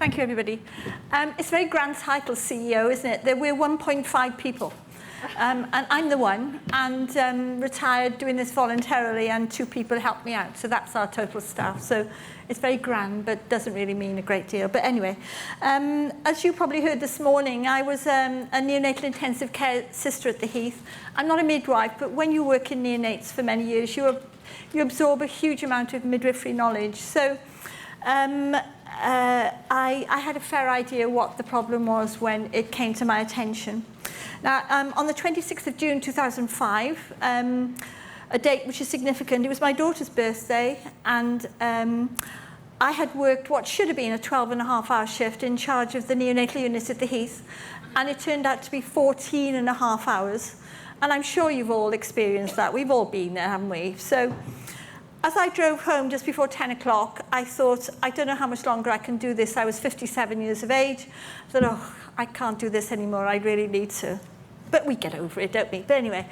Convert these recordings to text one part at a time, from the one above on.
Thank you, everybody. It's a very grand title, CEO, isn't it? We're 1.5 people. And I'm the one, and retired doing this voluntarily, and 2 people helped me out. So that's our total staff. So it's very grand, but doesn't really mean a great deal. But anyway, as you probably heard this morning, I was a neonatal intensive care sister at the Heath. I'm not a midwife, but when you work in neonates for many years, you absorb a huge amount of midwifery knowledge. So I had a fair idea what the problem was when it came to my attention. Now, on the 26th of June 2005, a date which is significant, it was my daughter's birthday, and I had worked what should have been a 12-and-a-half-hour shift in charge of the neonatal unit at the Heath, and it turned out to be 14-and-a-half hours. And I'm sure you've all experienced that. We've all been there, haven't we? So as I drove home just before 10 o'clock, I thought, I don't know how much longer I can do this. I was 57 years of age. I thought, oh, I can't do this anymore. I really need to. But we get over it, don't we? But anyway,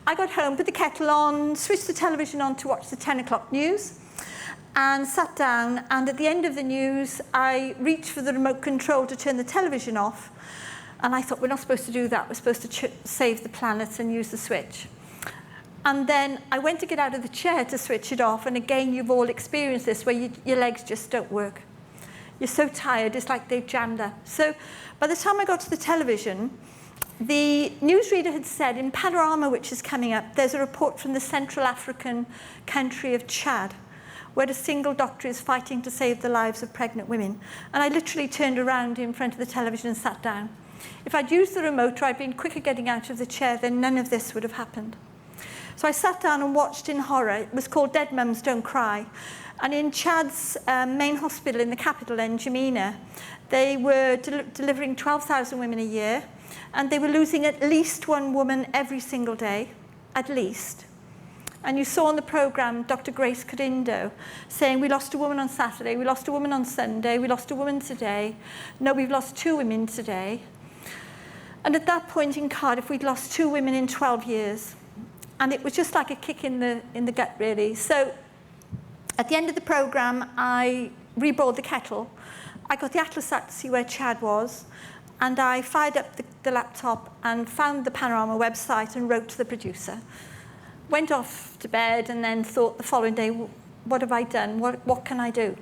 I got home, put the kettle on, switched the television on to watch the 10 o'clock news, and sat down. And at the end of the news, I reached for the remote control to turn the television off. And I thought, we're not supposed to do that. We're supposed to save the planet and use the switch. And then I went to get out of the chair to switch it off. And again, you've all experienced this, where your legs just don't work. You're so tired, it's like they've jammed up. So by the time I got to the television, the newsreader had said, in Panorama, which is coming up, there's a report from the Central African country of Chad, where a single doctor is fighting to save the lives of pregnant women. And I literally turned around in front of the television and sat down. If I'd used the remote or I'd been quicker getting out of the chair, then none of this would have happened. So I sat down and watched in horror. It was called Dead Mums Don't Cry. And in Chad's main hospital in the capital, N'Djamena, they were delivering 12,000 women a year, and they were losing at least one woman every single day, at least. And you saw on the programme Dr. Grace Corindo saying, we lost a woman on Saturday, we lost a woman on Sunday, we lost a woman today. No, we've lost 2 women today. And at that point in Cardiff, we'd lost 2 women in 12 years. And it was just like a kick in the gut, really. So at the end of the programme, I reboiled the kettle. I got the atlas out to see where Chad was. And I fired up the laptop and found the Panorama website and wrote to the producer. Went off to bed and then thought the following day, what have I done? What can I do?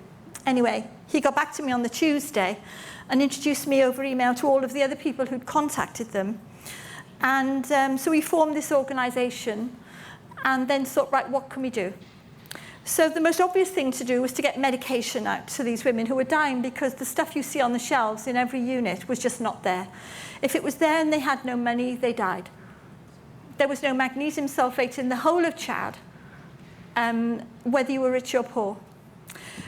Anyway, he got back to me on the Tuesday and introduced me over email to all of the other people who'd contacted them. And so we formed this organisation and then thought, right, what can we do? So the most obvious thing to do was to get medication out to these women who were dying, because the stuff you see on the shelves in every unit was just not there. If it was there and they had no money, they died. There was no magnesium sulfate in the whole of Chad, whether you were rich or poor.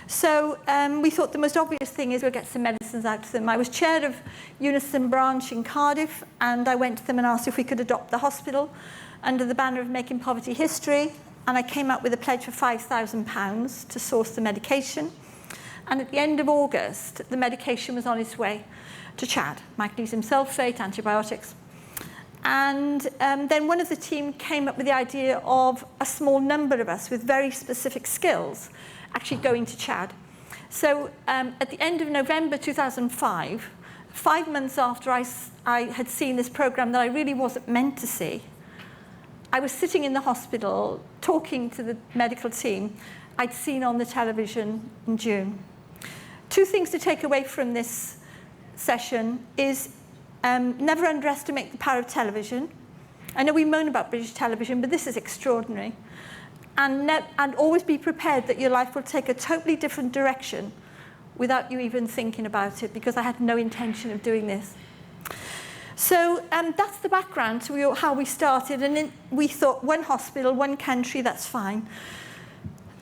So we thought the most obvious thing is we'll get some medicines out to them. I was chair of Unison Branch in Cardiff, and I went to them and asked if we could adopt the hospital under the banner of Making Poverty History. And I came up with a pledge for £5,000 to source the medication. And at the end of August, the medication was on its way to Chad, magnesium sulfate, antibiotics. And then one of the team came up with the idea of a small number of us with very specific skills actually going to Chad. So at the end of November 2005, 5 months after I had seen this programme that I really wasn't meant to see, I was sitting in the hospital talking to the medical team I'd seen on the television in June. 2 things to take away from this session is never underestimate the power of television. I know we moan about British television, but this is extraordinary. And always be prepared that your life will take a totally different direction without you even thinking about it, because I had no intention of doing this. So that's the background to how we started, and then we thought 1 hospital, 1 country, that's fine.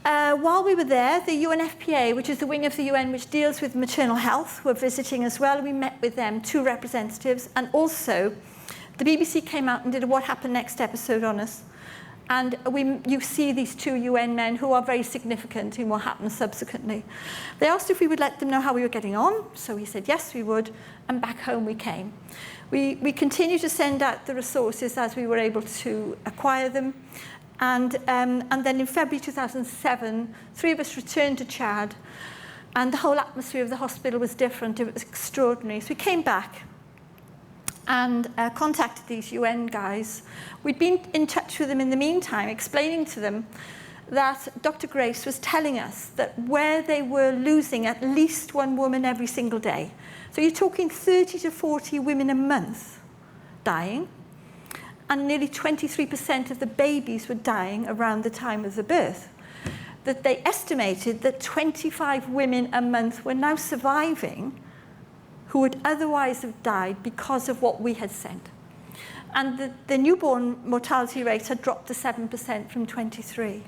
While we were there, the UNFPA, which is the wing of the UN which deals with maternal health, were visiting as well. We met with them, 2 representatives, and also the BBC came out and did a What Happened Next episode on us. And you see these 2 UN men who are very significant in what happened subsequently. They asked if we would let them know how we were getting on, so we said yes, we would, and back home we came. We continued to send out the resources as we were able to acquire them. And then in February 2007, 3 of us returned to Chad And the whole atmosphere of the hospital was different. It was extraordinary. So we came back and contacted these UN guys. We'd been in touch with them in the meantime, explaining to them that Dr. Grace was telling us that where they were losing at least one woman every single day. So you're talking 30 to 40 women a month dying, and nearly 23% of the babies were dying around the time of the birth. That they estimated that 25 women a month were now surviving who would otherwise have died because of what we had sent. And the newborn mortality rate had dropped to 7% from 23%.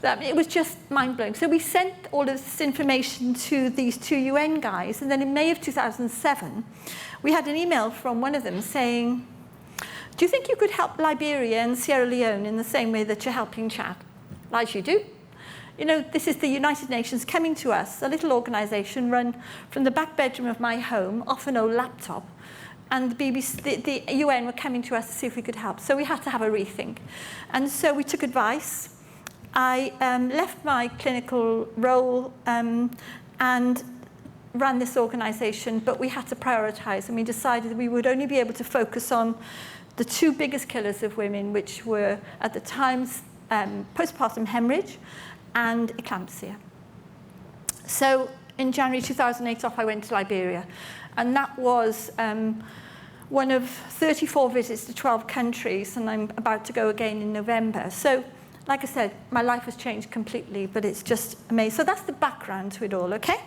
It was just mind-blowing. So we sent all of this information to these two UN guys, and then in May of 2007, we had an email from one of them saying, do you think you could help Liberia and Sierra Leone in the same way that you're helping Chad? As you do. You know, this is the United Nations coming to us, a little organisation run from the back bedroom of my home, off an old laptop, and the UN were coming to us to see if we could help. So we had to have a rethink. And so we took advice. I left my clinical role and ran this organisation, but we had to prioritise, and we decided that we would only be able to focus on the two biggest killers of women, which were, at the time, postpartum hemorrhage and eclampsia. So in January 2008, off I went to Liberia, and that was one of 34 visits to 12 countries, and I'm about to go again in November. So, like I said, my life has changed completely, but it's just amazing. So that's the background to it all, okay?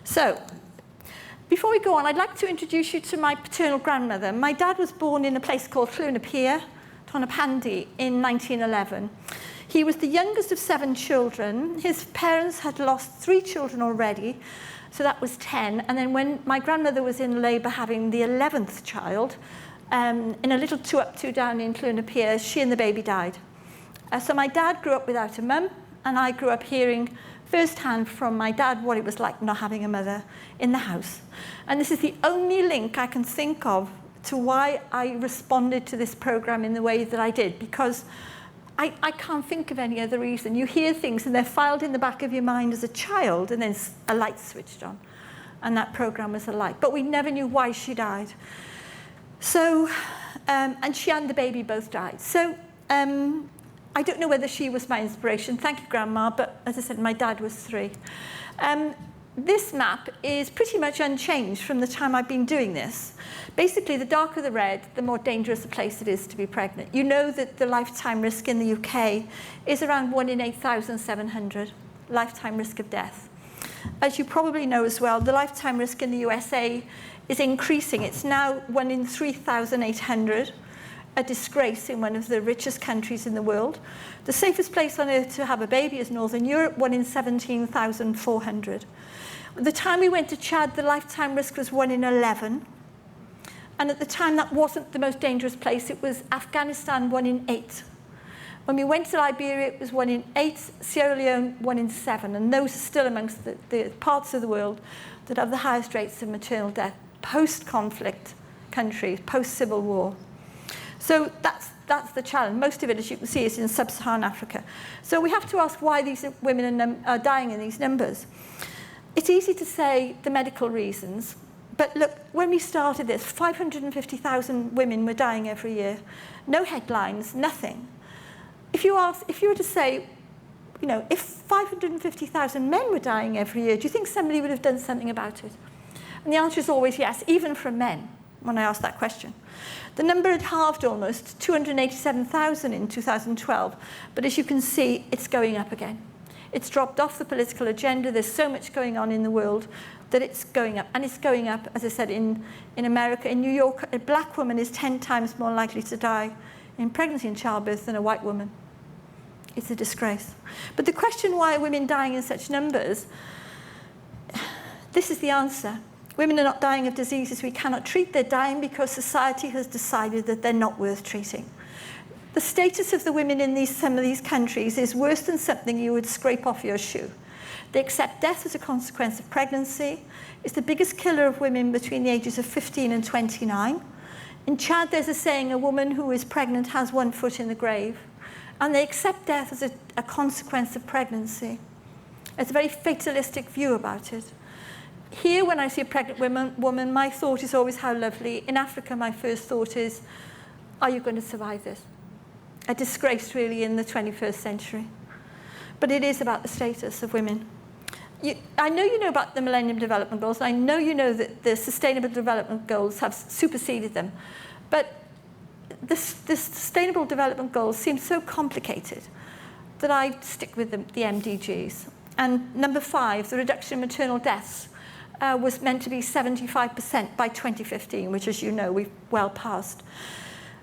So, before we go on, I'd like to introduce you to my paternal grandmother. My dad was born in a place called Llwynapia, Tonapandi, in 1911. He was the youngest of 7 children. His parents had lost 3 children already, so that was 10. And then when my grandmother was in labour having the 11th child, in a little 2-up, 2-down in Llwynapia, she and the baby died. So my dad grew up without a mum, and I grew up hearing firsthand from my dad what it was like not having a mother in the house. And this is the only link I can think of to why I responded to this program in the way that I did, because I can't think of any other reason. You hear things and they're filed in the back of your mind as a child, and then a light switched on, and that program was a light. But we never knew why she died. So, and she and the baby both died. So I don't know whether she was my inspiration. Thank you, Grandma, but as I said, my dad was 3. This map is pretty much unchanged from the time I've been doing this. Basically, the darker the red, the more dangerous a place it is to be pregnant. You know that the lifetime risk in the UK is around 1 in 8,700, lifetime risk of death. As you probably know as well, the lifetime risk in the USA is increasing. It's now 1 in 3,800, a disgrace in one of the richest countries in the world. The safest place on earth to have a baby is Northern Europe, 1 in 17,400. At the time we went to Chad, the lifetime risk was 1 in 11. And at the time, that wasn't the most dangerous place. It was Afghanistan, 1 in 8. When we went to Liberia, it was 1 in 8, Sierra Leone, 1 in 7. And those are still amongst the parts of the world that have the highest rates of maternal death, post-conflict countries, post-civil war. So that's the challenge. Most of it, as you can see, is in sub-Saharan Africa. So we have to ask why these women are dying in these numbers. It's easy to say the medical reasons, but look, when we started this, 550,000 women were dying every year. No headlines, nothing. If you were to say, you know, if 550,000 men were dying every year, do you think somebody would have done something about it? And the answer is always yes, even from men, when I ask that question. The number had halved almost, 287,000 in 2012, but as you can see, it's going up again. It's dropped off the political agenda. There's so much going on in the world that it's going up. And it's going up, as I said, in America. In New York, a black woman is 10 times more likely to die in pregnancy and childbirth than a white woman. It's a disgrace. But the question, why are women dying in such numbers? This is the answer. Women are not dying of diseases we cannot treat. They're dying because society has decided that they're not worth treating. The status of the women in some of these countries is worse than something you would scrape off your shoe. They accept death as a consequence of pregnancy. It's the biggest killer of women between the ages of 15 and 29. In Chad, there's a saying, a woman who is pregnant has 1 foot in the grave. And they accept death as a consequence of pregnancy. There's a very fatalistic view about it. Here, when I see a pregnant woman, my thought is always how lovely. In Africa, my first thought is, are you going to survive this? A disgrace, really, in the 21st century. But it is about the status of women. I know you know about the Millennium Development Goals, and I know you know that the Sustainable Development Goals have superseded them. But the Sustainable Development Goals seem so complicated that I stick with the MDGs. And number 5, the reduction in maternal deaths, was meant to be 75% by 2015, which, as you know, we've well passed.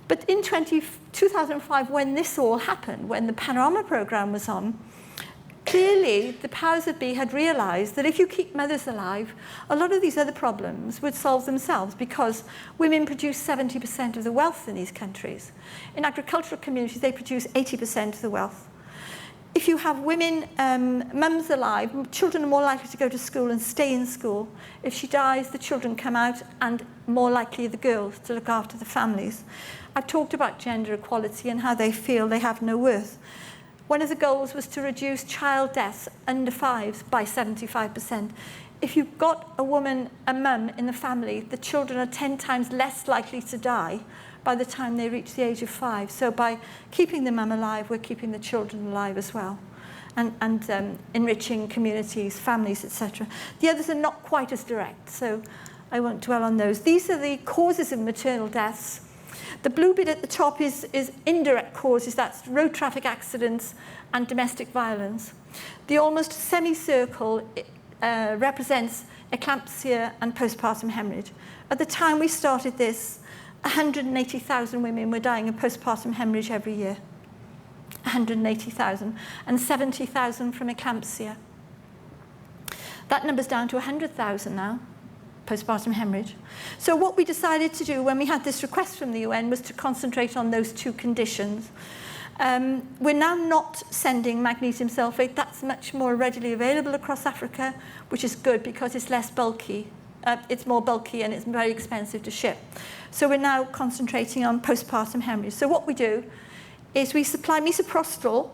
But in 2005, when this all happened, when the Panorama programme was on, clearly the powers that be had realised that if you keep mothers alive, a lot of these other problems would solve themselves, because women produce 70% of the wealth in these countries. In agricultural communities, they produce 80% of the wealth. If you have women, mums alive, children are more likely to go to school and stay in school. If she dies, the children come out, and more likely the girls to look after the families. I've talked about gender equality and how they feel they have no worth. One of the goals was to reduce child deaths under 5 by 75%. If you've got a woman, a mum in the family, the children are 10 times less likely to die by the time they reach the age of 5. So by keeping the mum alive, we're keeping the children alive as well, and enriching communities, families, etc. The others are not quite as direct, so I won't dwell on those. These are the causes of maternal deaths. The blue bit at the top is indirect causes. That's road traffic accidents and domestic violence. The almost semicircle represents eclampsia and postpartum hemorrhage. At the time we started this, 180,000 women were dying of postpartum hemorrhage every year. 180,000, and 70,000 from eclampsia. That number's down to 100,000 now, postpartum hemorrhage. So what we decided to do when we had this request from the UN was to concentrate on those 2 conditions. We're now not sending magnesium sulfate. That's much more readily available across Africa, which is good because it's less bulky. It's more bulky and it's very expensive to ship. So we're now concentrating on postpartum hemorrhage. So what we do is we supply misoprostol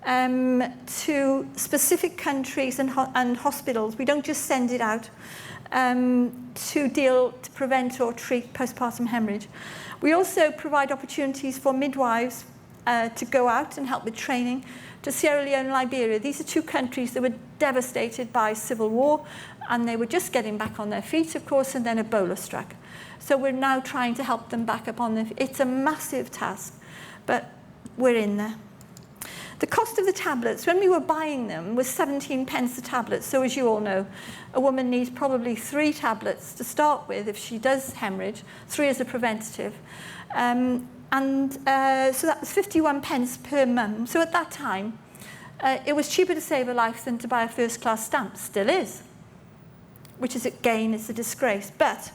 to specific countries and hospitals. We don't just send it out to prevent or treat postpartum hemorrhage. We also provide opportunities for midwives to go out and help with training to Sierra Leone and Liberia. These are 2 countries that were devastated by civil war, and they were just getting back on their feet, of course, and then Ebola struck. So we're now trying to help them back up on their feet. It's a massive task, but we're in there. The cost of the tablets, when we were buying them, was 17 pence a tablet. So as you all know, a woman needs probably 3 tablets to start with if she does hemorrhage, 3 as a preventative. So that was 51 pence per mum. So at that time, it was cheaper to save a life than to buy a first-class stamp. Still is, which is, again, it's a disgrace. But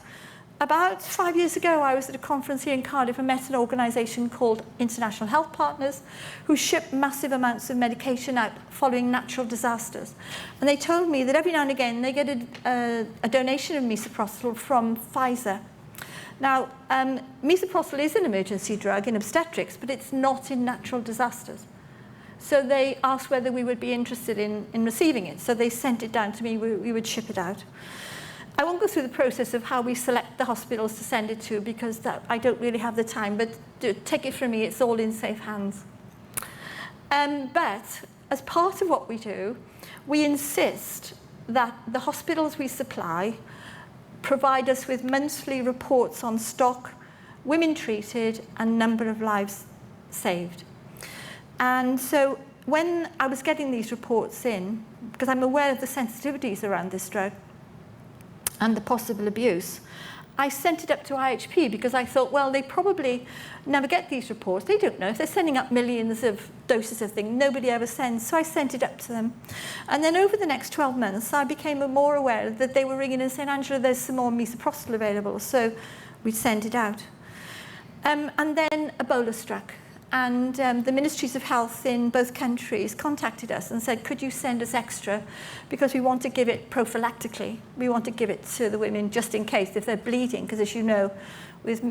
about 5 years ago, I was at a conference here in Cardiff and met an organisation called International Health Partners, who ship massive amounts of medication out following natural disasters. And they told me that every now and again they get a donation of misoprostol from Pfizer. Now, misoprostol is an emergency drug in obstetrics, but it's not in natural disasters. So they asked whether we would be interested in receiving it. So they sent it down to me, we would ship it out. I won't go through the process of how we select the hospitals to send it to, because I don't really have the time, but take it from me, it's all in safe hands. But as part of what we do, we insist that the hospitals we supply provide us with monthly reports on stock, women treated, and number of lives saved. And so when I was getting these reports in, because I'm aware of the sensitivities around this drug and the possible abuse, I sent it up to IHP because I thought, well, they probably never get these reports. They don't know. If they're sending up millions of doses of things, nobody ever sends. So I sent it up to them. And then over the next 12 months, I became more aware that they were ringing and saying, Angela, there's some more misoprostol available. So we'd send it out. And then Ebola struck. And the Ministries of Health in both countries contacted us and said, could you send us extra? Because we want to give it prophylactically. We want to give it to the women just in case if they're bleeding. Because as you know, with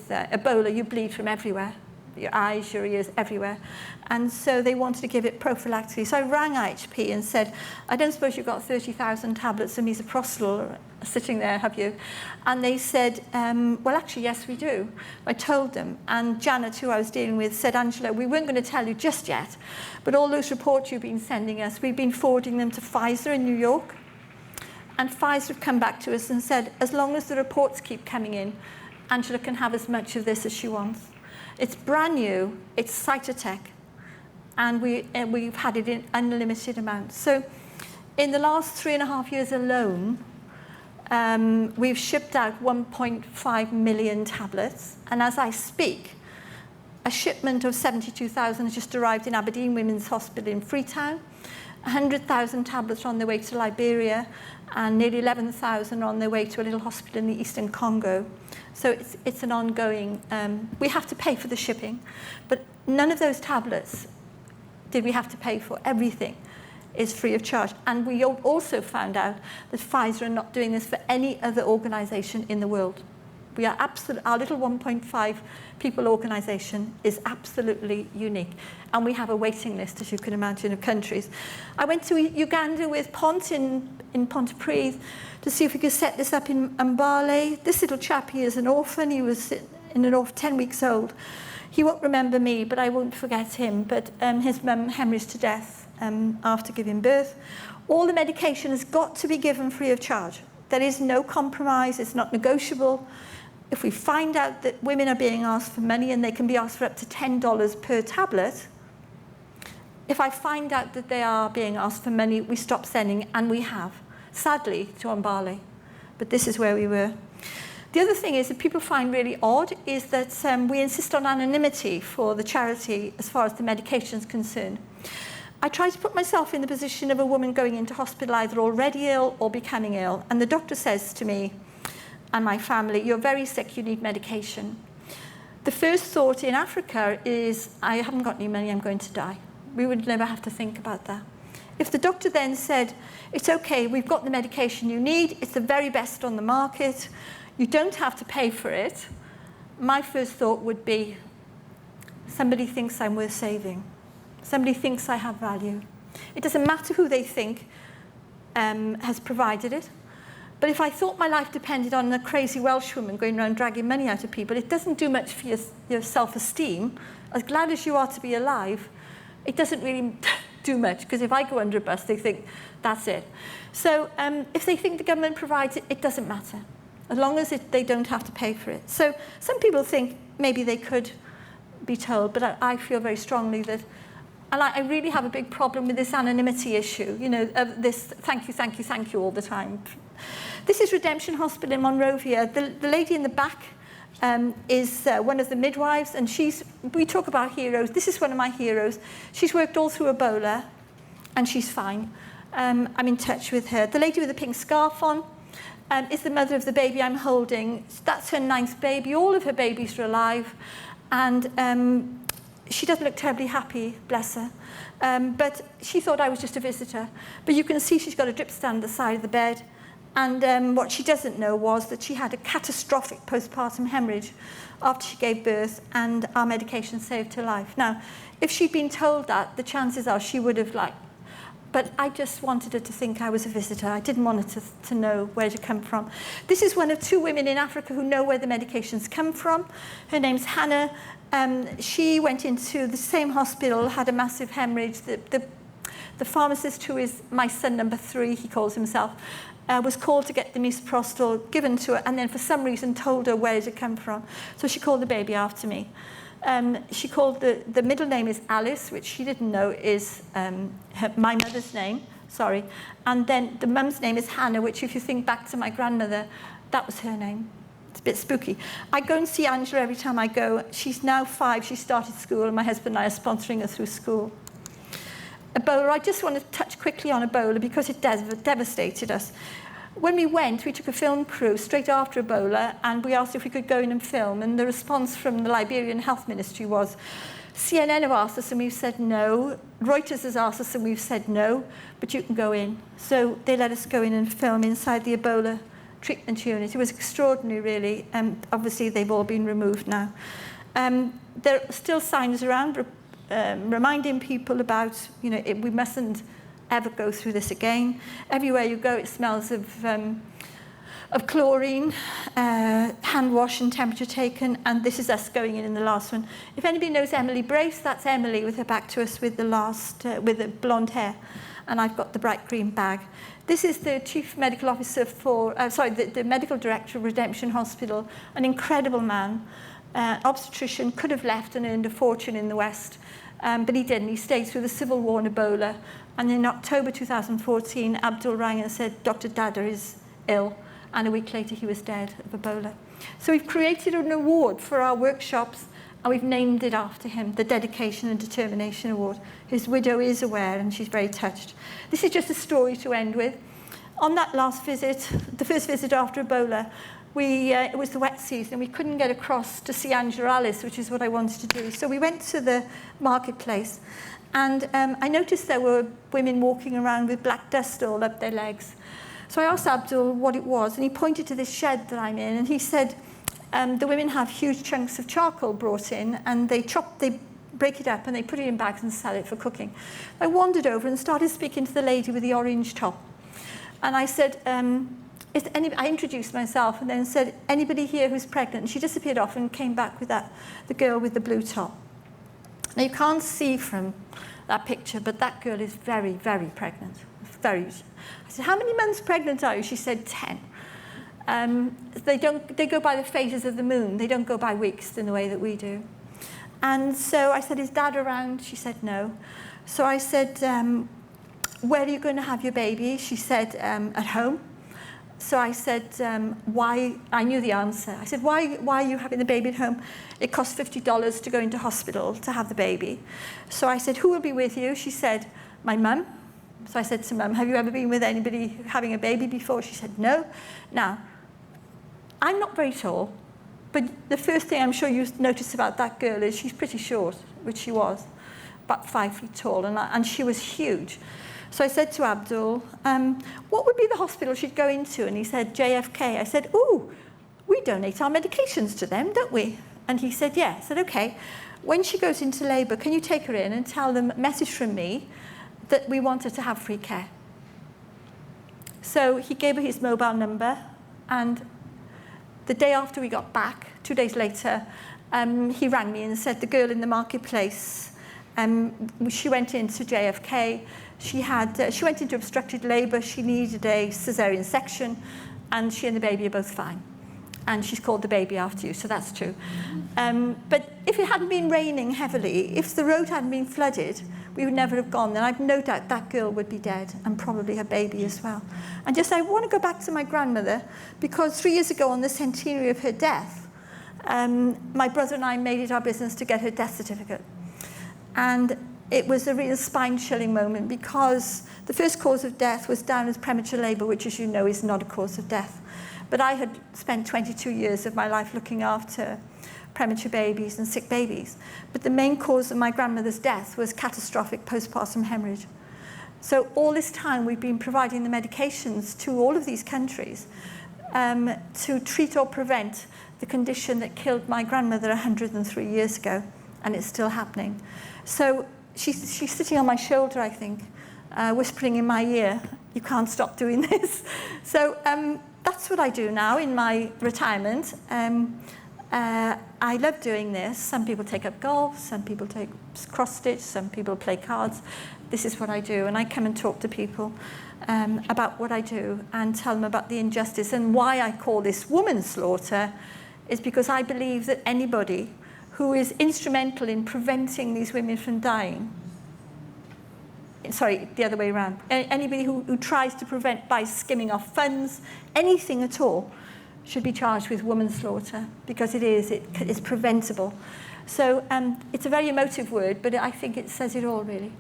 Ebola, you bleed from everywhere. your eyes, your ears, everywhere. And so they wanted to give it prophylactically. So I rang IHP and said, I don't suppose you've got 30,000 tablets of misoprostol sitting there, have you? And they said, well, actually, yes, we do. I told them. And Janet, who I was dealing with, said, Angela, we weren't going to tell you just yet, but all those reports you've been sending us, we've been forwarding them to Pfizer in New York. And Pfizer have come back to us and said, as long as the reports keep coming in, Angela can have as much of this as she wants. It's brand new, it's Cytotec, and we've had it in unlimited amounts. So in the last 3.5 years alone, we've shipped out 1.5 million tablets. And as I speak, a shipment of 72,000 has just arrived in Aberdeen Women's Hospital in Freetown. 100,000 tablets are on their way to Liberia, and nearly 11,000 on their way to a little hospital in the eastern Congo. So it's an ongoing, we have to pay for the shipping, but none of those tablets did we have to pay for. Everything is free of charge. And we also found out that Pfizer are not doing this for any other organization in the world. We are our little 1.5 people organization is absolutely unique. And we have a waiting list, as you can imagine, of countries. I went to Uganda with Pont in Pontypridd to see if we could set this up in Mbale. This little chap, he is an orphan. He was 10 weeks old. He won't remember me, but I won't forget him. But his mum hemorrhaged to death after giving birth. All the medication has got to be given free of charge. There is no compromise. It's not negotiable. If we find out that women are being asked for money, and they can be asked for up to $10 per tablet, if I find out that they are being asked for money, we stop sending, and we have, sadly, to Mbale. But this is where we were. The other thing is that people find really odd is that we insist on anonymity for the charity as far as the medication is concerned. I try to put myself in the position of a woman going into hospital either already ill or becoming ill, and the doctor says to me and my family, you're very sick, you need medication. The first thought in Africa is, I haven't got any money, I'm going to die. We would never have to think about that. If the doctor then said, it's okay, we've got the medication you need, it's the very best on the market, you don't have to pay for it, my first thought would be, somebody thinks I'm worth saving. Somebody thinks I have value. It doesn't matter who they think has provided it. But if I thought my life depended on a crazy Welsh woman going around dragging money out of people, it doesn't do much for your self-esteem. As glad as you are to be alive, it doesn't really do much, because if I go under a bus, they think, that's it. So if they think the government provides it, it doesn't matter, as long as they don't have to pay for it. So some people think maybe they could be told, but I feel very strongly that, and I really have a big problem with this anonymity issue, you know, of this thank you, thank you, thank you all the time. This is Redemption Hospital in Monrovia. The lady in the back is one of the midwives, and we talk about heroes. This is one of my heroes. She's worked all through Ebola, and she's fine. I'm in touch with her. The lady with the pink scarf on is the mother of the baby I'm holding. That's her 9th baby. All of her babies are alive, and she doesn't look terribly happy, bless her. But she thought I was just a visitor. But you can see she's got a drip stand at the side of the bed. And what she doesn't know was that she had a catastrophic postpartum hemorrhage after she gave birth, and our medication saved her life. Now, if she'd been told that, the chances are she would have but I just wanted her to think I was a visitor. I didn't want her to know where to come from. This is one of 2 women in Africa who know where the medications come from. Her name's Hannah. She went into the same hospital, had a massive hemorrhage. The pharmacist, who is my son number 3, he calls himself, was called to get the misoprostol given to her, and then for some reason told her where it had come from. So she called the baby after me. She called the middle name is Alice, which she didn't know is my mother's name, sorry. And then the mum's name is Hannah, which if you think back to my grandmother, that was her name. It's a bit spooky. I go and see Angela every time I go. She's now 5, she started school, and my husband and I are sponsoring her through school. Ebola, I just want to touch quickly on Ebola because it devastated us. When we went, we took a film crew straight after Ebola, and we asked if we could go in and film, and the response from the Liberian Health Ministry was, CNN have asked us and we've said no, Reuters has asked us and we've said no, but you can go in. So they let us go in and film inside the Ebola treatment unit. It was extraordinary, really, and obviously they've all been removed now. There are still signs around reminding people about, we mustn't ever go through this again. Everywhere you go, it smells of chlorine, hand wash and temperature taken, and this is us going in the last one. If anybody knows Emily Brace, that's Emily with her back to us with with the blonde hair, and I've got the bright green bag. This is the Chief Medical Officer for, the Medical Director of Redemption Hospital, an incredible man, obstetrician, could have left and earned a fortune in the West, but he didn't. He stayed through the Civil War and Ebola, and in October 2014, Abdul rang and said, Dr. Dada is ill, and a week later he was dead of Ebola. So we've created an award for our workshops, and we've named it after him, the Dedication and Determination Award. His widow is aware, and she's very touched. This is just a story to end with. On that last visit, the first visit after Ebola, it was the wet season. We couldn't get across to see Angela Alice, which is what I wanted to do. So we went to the marketplace, and I noticed there were women walking around with black dust all up their legs. So I asked Abdul what it was, and he pointed to this shed that I'm in, and he said, the women have huge chunks of charcoal brought in, and they break it up, and they put it in bags and sell it for cooking. I wandered over and started speaking to the lady with the orange top. And I said, I introduced myself and then said, anybody here who's pregnant? And she disappeared off and came back with the girl with the blue top. Now, you can't see from that picture, but that girl is very, very pregnant. I said, how many months pregnant are you? She said 10. They go by the phases of the moon. They don't go by weeks in the way that we do. And so I said, is Dad around? She said no. So I said, where are you going to have your baby? She said, at home. So I said, why? I knew the answer. I said, why are you having the baby at home? It costs $50 to go into hospital to have the baby. So I said, who will be with you? She said, my mum. So I said to Mum, have you ever been with anybody having a baby before? She said, no. Now, I'm not very tall, but the first thing I'm sure you notice about that girl is she's pretty short, which she was, about 5 feet tall, and she was huge. So I said to Abdul, what would be the hospital she'd go into? And he said, JFK. I said, ooh, we donate our medications to them, don't we? And he said, yeah. I said, okay. When she goes into labour, can you take her in and tell them a message from me that we want her to have free care? So he gave her his mobile number, and the day after we got back, 2 days later, he rang me and said the girl in the marketplace, she went into JFK, she went into obstructed labour, she needed a caesarean section, and she and the baby are both fine. And she's called the baby after you, so that's true. But if it hadn't been raining heavily, if the road hadn't been flooded, we would never have gone there. I've no doubt that girl would be dead, and probably her baby as well. And I want to go back to my grandmother, because 3 years ago on the centenary of her death, my brother and I made it our business to get her death certificate. And it was a real spine-chilling moment, because the first cause of death was down as premature labour, which, as you know, is not a cause of death. But I had spent 22 years of my life looking after premature babies and sick babies. But the main cause of my grandmother's death was catastrophic postpartum hemorrhage. So all this time we've been providing the medications to all of these countries to treat or prevent the condition that killed my grandmother 103 years ago, and it's still happening. So she's sitting on my shoulder, I think, whispering in my ear, you can't stop doing this. So that's what I do now in my retirement. I love doing this. Some people take up golf, some people take cross-stitch, some people play cards. This is what I do, and I come and talk to people about what I do and tell them about the injustice. And why I call this woman slaughter is because I believe that anybody who is instrumental in preventing these women from dying, sorry, the other way around, anybody who tries to prevent by skimming off funds, anything at all, should be charged with woman slaughter, because it's preventable. So it's a very emotive word, but I think it says it all, really.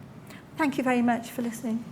Thank you very much for listening.